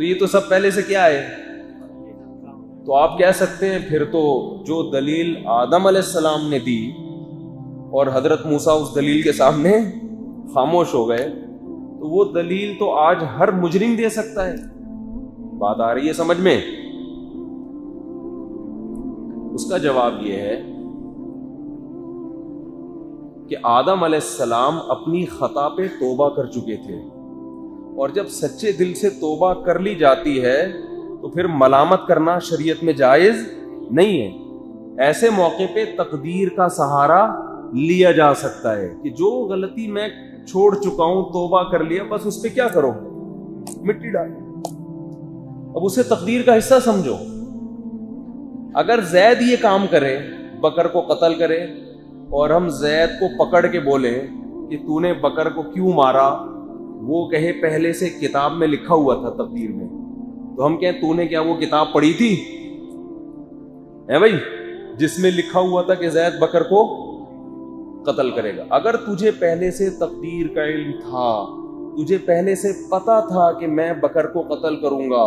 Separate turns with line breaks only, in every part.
تو یہ تو سب پہلے سے کیا ہے. تو آپ کہہ سکتے ہیں پھر تو جو دلیل آدم علیہ السلام نے دی اور حضرت موسیٰ اس دلیل کے سامنے خاموش ہو گئے, تو وہ دلیل تو آج ہر مجرم دے سکتا ہے. بات آ رہی ہے سمجھ میں؟ اس کا جواب یہ ہے کہ آدم علیہ السلام اپنی خطا پہ توبہ کر چکے تھے, اور جب سچے دل سے توبہ کر لی جاتی ہے تو پھر ملامت کرنا شریعت میں جائز نہیں ہے. ایسے موقع پہ تقدیر کا سہارا لیا جا سکتا ہے کہ جو غلطی میں چھوڑ چکا ہوں, توبہ کر لیا, بس اس پہ کیا کرو, مٹی ڈالو, اب اسے تقدیر کا حصہ سمجھو. اگر زید یہ کام کرے, بکر کو قتل کرے, اور ہم زید کو پکڑ کے بولے کہ تو نے بکر کو کیوں مارا, وہ کہے پہلے سے کتاب میں لکھا ہوا تھا تقدیر میں, تو ہم کہیں تو نے کیا وہ کتاب پڑھی تھی ہے بھائی, جس میں لکھا ہوا تھا کہ زید بکر کو قتل کرے گا. اگر تجھے پہلے سے تقدیر کا علم تھا, تجھے پہلے سے پتا تھا کہ میں بکر کو قتل کروں گا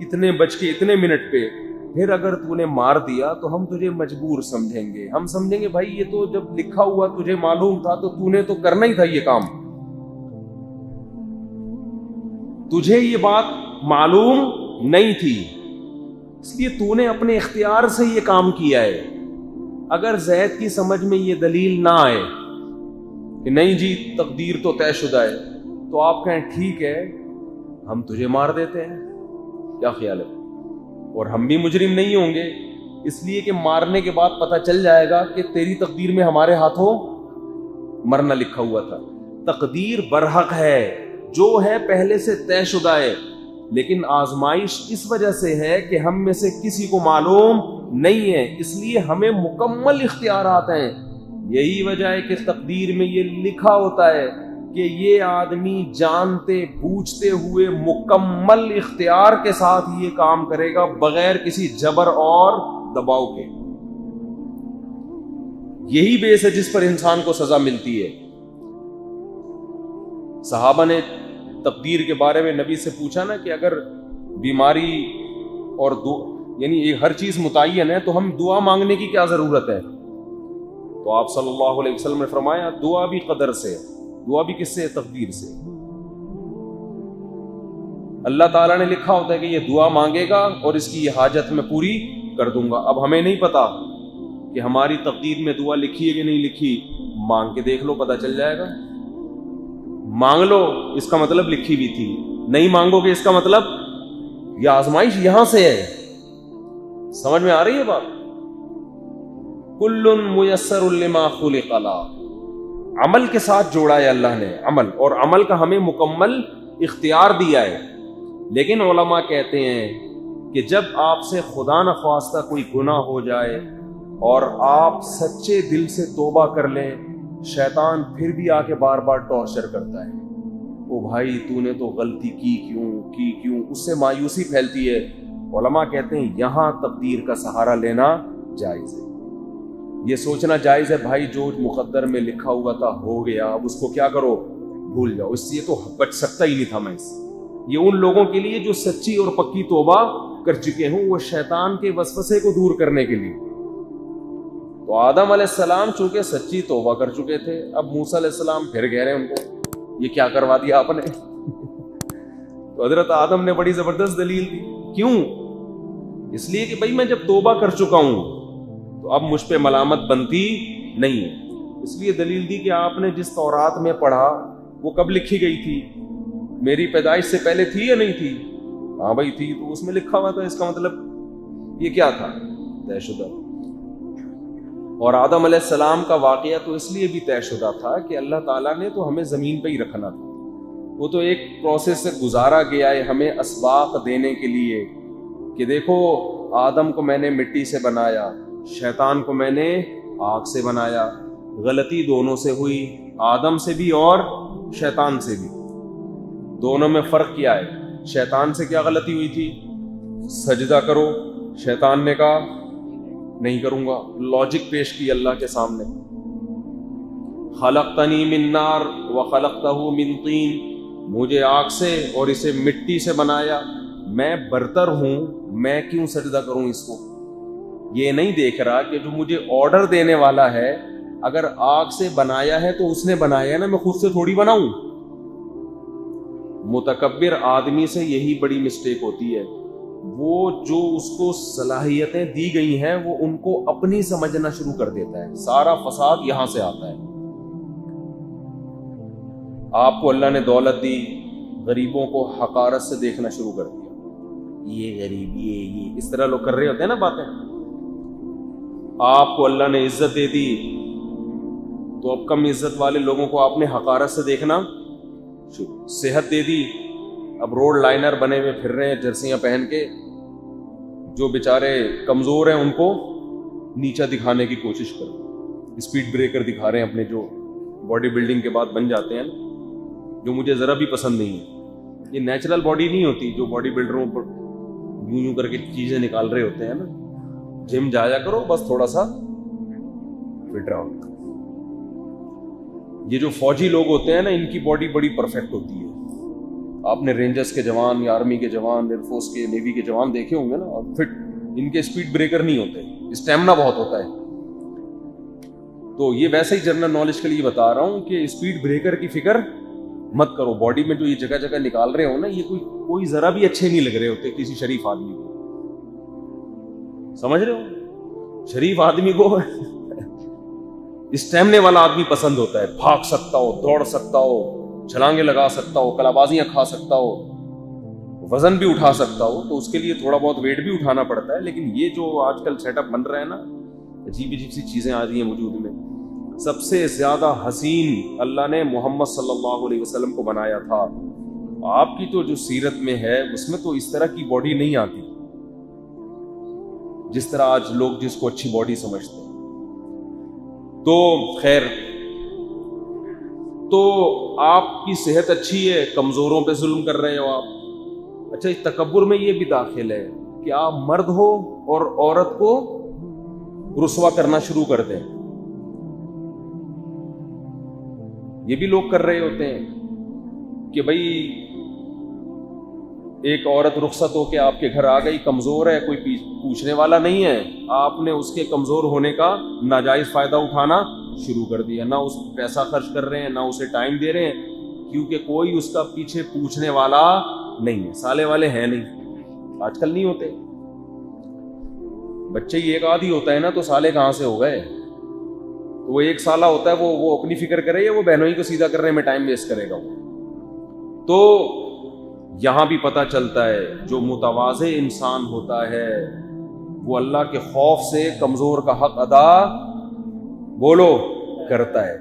اتنے بج کے اتنے منٹ پہ, پھر اگر تو نے مار دیا تو ہم تجھے مجبور سمجھیں گے. ہم سمجھیں گے بھائی یہ تو جب لکھا ہوا تجھے معلوم تھا تو تو نے تو کرنا ہی تھا یہ کام, تجھے یہ بات معلوم نہیں تھی, اس لیے تو نے اپنے اختیار سے یہ کام کیا ہے. اگر زید کی سمجھ میں یہ دلیل نہ آئے کہ نہیں جی تقدیر تو طے شدہ ہے, تو آپ کہیں ٹھیک ہے ہم تجھے مار دیتے ہیں, کیا خیال ہے؟ اور ہم بھی مجرم نہیں ہوں گے, اس لیے کہ مارنے کے بعد پتہ چل جائے گا کہ تیری تقدیر میں ہمارے ہاتھوں مرنا لکھا ہوا تھا. تقدیر برحق ہے, جو ہے پہلے سے طے شدہ ہے, لیکن آزمائش اس وجہ سے ہے کہ ہم میں سے کسی کو معلوم نہیں ہے, اس لیے ہمیں مکمل اختیارات ہیں. یہی وجہ ہے کہ تقدیر میں یہ لکھا ہوتا ہے کہ یہ آدمی جانتے بوجھتے ہوئے مکمل اختیار کے ساتھ یہ کام کرے گا بغیر کسی جبر اور دباؤ کے. یہی بیس ہے جس پر انسان کو سزا ملتی ہے. صحابہ نے تقدیر کے بارے میں نبی سے پوچھا نا کہ اگر بیماری اور یعنی یہ ہر چیز متعین ہے تو ہم دعا مانگنے کی کیا ضرورت ہے؟ تو آپ صلی اللہ علیہ وسلم نے فرمایا دعا بھی قدر سے, دعا بھی کس سے؟ تقدیر سے. اللہ تعالیٰ نے لکھا ہوتا ہے کہ یہ دعا مانگے گا اور اس کی یہ حاجت میں پوری کر دوں گا. اب ہمیں نہیں پتا کہ ہماری تقدیر میں دعا لکھی ہے کہ نہیں لکھی, مانگ کے دیکھ لو پتہ چل جائے گا. مانگ لو اس کا مطلب لکھی ہوئی تھی, نہیں مانگو گے اس کا مطلب یہ آزمائش یہاں سے ہے. سمجھ میں آ رہی ہے بات؟ کل میسر لما خلق له, عمل کے ساتھ جوڑا ہے اللہ نے عمل, اور عمل کا ہمیں مکمل اختیار دیا ہے. لیکن علماء کہتے ہیں کہ جب آپ سے خدا نخواستہ کوئی گناہ ہو جائے اور آپ سچے دل سے توبہ کر لیں, شیطان پھر بھی آ کے بار بار ٹارچر کرتا ہے, او بھائی تو نے تو غلطی کی کیوں, اس سے مایوسی پھیلتی ہے. علماء کہتے ہیں یہاں تقدیر کا سہارا لینا جائز ہے. یہ سوچنا جائز ہے بھائی جو مقدر میں لکھا ہوا تھا ہو گیا, اب اس کو کیا کرو, بھول جاؤ, اس سے تو بچ سکتا ہی نہیں تھا میں اس. یہ ان لوگوں کے لیے جو سچی اور پکی توبہ کر چکے ہوں, وہ شیطان کے وسوسے کو دور کرنے کے لیے. تو آدم علیہ السلام چونکہ سچی توبہ کر چکے تھے, اب موسیٰ علیہ السلام پھر کہہ رہے ہیں ان کو یہ کیا کروا دیا آپ نے. تو حضرت آدم نے بڑی زبردست دلیل دی. کیوں؟ اس لیے کہ بھائی میں جب توبہ کر چکا ہوں تو اب مجھ پہ ملامت بنتی نہیں ہے. اس لیے دلیل دی کہ آپ نے جس تورات میں پڑھا وہ کب لکھی گئی تھی؟ میری پیدائش سے پہلے تھی یا نہیں تھی؟ ہاں بھائی تھی, تو اس میں لکھا ہوا تھا, اس کا مطلب یہ کیا تھا؟ طے شدہ. اور آدم علیہ السلام کا واقعہ تو اس لیے بھی طے شدہ تھا کہ اللہ تعالیٰ نے تو ہمیں زمین پہ ہی رکھنا تھا. وہ تو ایک پروسیس سے گزارا گیا ہے ہمیں اسباق دینے کے لیے کہ دیکھو آدم کو میں نے مٹی سے بنایا, شیطان کو میں نے آگ سے بنایا, غلطی دونوں سے ہوئی, آدم سے بھی اور شیطان سے بھی. دونوں میں فرق کیا ہے؟ شیطان سے کیا غلطی ہوئی تھی؟ سجدہ کرو, شیطان نے کہا نہیں کروں گا, لاجک پیش کی اللہ کے سامنے. خلقتنی من نار وخلقتہ من طین, مجھے آگ سے اور اسے مٹی سے بنایا, میں برتر ہوں، میں کیوں سجدہ کروں اس کو؟ یہ نہیں دیکھ رہا کہ جو مجھے آرڈر دینے والا ہے اگر آگ سے بنایا ہے تو اس نے بنایا ہے نا، میں خود سے تھوڑی بناؤں۔ متکبر آدمی سے یہی بڑی مسٹیک ہوتی ہے، وہ جو اس کو صلاحیتیں دی گئی ہیں وہ ان کو اپنی سمجھنا شروع کر دیتا ہے۔ سارا فساد یہاں سے آتا ہے۔ آپ کو اللہ نے دولت دی، غریبوں کو حقارت سے دیکھنا شروع کر دیا، یہ غریب، یہ اس طرح لوگ کر رہے ہوتے ہیں نا باتیں۔ آپ کو اللہ نے عزت دے دی تو اب کم عزت والے لوگوں کو آپ نے حقارت سے دیکھنا شروع۔ صحت دے دی، اب روڈ لائنر بنے ہوئے پھر رہے ہیں جرسیاں پہن کے، جو بیچارے کمزور ہیں ان کو نیچا دکھانے کی کوشش کر، اسپیڈ بریکر دکھا رہے ہیں اپنے، جو باڈی بلڈنگ کے بعد بن جاتے ہیں، جو مجھے ذرا بھی پسند نہیں ہے۔ یہ نیچرل باڈی نہیں ہوتی جو باڈی بلڈروں پر یوں یوں کر کے چیزیں نکال رہے ہوتے ہیں نا۔ جم جایا کرو، بس تھوڑا سا فٹ رہو۔ یہ جو فوجی لوگ ہوتے ہیں نا، ان کی باڈی بڑی پرفیکٹ ہوتی ہے۔ آپ نے رینجرز کے جوان یا آرمی کے جوان، ایئر فورس کے، نیوی کے جوان دیکھے ہوں گے نا، اور فٹ، ان کے اسپیڈ بریکر نہیں ہوتے، اسٹیمنا بہت ہوتا ہے۔ تو یہ ویسے ہی جنرل نالج کے لیے بتا رہا ہوں کہ اسپیڈ بریکر کی فکر مت کرو۔ باڈی میں جو یہ جگہ جگہ نکال رہے ہو نا، یہ کوئی ذرا بھی اچھے نہیں لگ رہے ہوتے کسی شریف آدمی کو، سمجھ رہے ہو؟ شریف آدمی کو اسٹیمنے والا آدمی پسند ہوتا ہے، بھاگ سکتا ہو، دوڑ سکتا ہو، چھلانگیں لگا سکتا ہو، کلابازیاں کھا سکتا ہو، وزن بھی اٹھا سکتا ہو۔ تو اس کے لیے تھوڑا بہت ویٹ بھی اٹھانا پڑتا ہے۔ لیکن یہ جو آج کل سیٹ اپ بن رہا ہے نا، عجیب عجیب سی چیزیں آ رہی ہیں وجود میں۔ سب سے زیادہ حسین اللہ نے محمد صلی اللہ علیہ وسلم کو بنایا تھا۔ آپ کی تو جو سیرت میں ہے اس میں تو اس طرح کی باڈی نہیں آتی جس طرح آج لوگ جس کو اچھی باڈی سمجھتے ہیں۔ تو خیر، تو آپ کی صحت اچھی ہے، کمزوروں پہ ظلم کر رہے ہو آپ۔ اچھا، اس تکبر میں یہ بھی داخل ہے کہ آپ مرد ہو اور عورت کو رسوا کرنا شروع کر دیں۔ یہ بھی لوگ کر رہے ہوتے ہیں کہ بھائی ایک عورت رخصت ہو کے آپ کے گھر آ گئی، کمزور ہے، کوئی پوچھنے والا نہیں ہے، آپ نے اس کے کمزور ہونے کا ناجائز فائدہ اٹھانا شروع کر دیا۔ نہ اس پیسہ خرچ کر رہے ہیں، نہ اسے ٹائم دے رہے ہیں، کیونکہ کوئی اس کا پیچھے پوچھنے والا نہیں ہے، سالے والے ہیں نہیں، آج کل نہیں ہوتے۔ بچے ہی ایک آدھی ہوتا ہے نا، تو سالے کہاں سے ہو گئے؟ وہ ایک سالہ ہوتا ہے، وہ اپنی فکر کرے یا وہ بہنوں ہی کو سیدھا کرنے میں ٹائم ویسٹ کرے گا؟ تو یہاں بھی پتہ چلتا ہے جو متواضع انسان ہوتا ہے وہ اللہ کے خوف سے کمزور کا حق ادا بولو کرتا ہے۔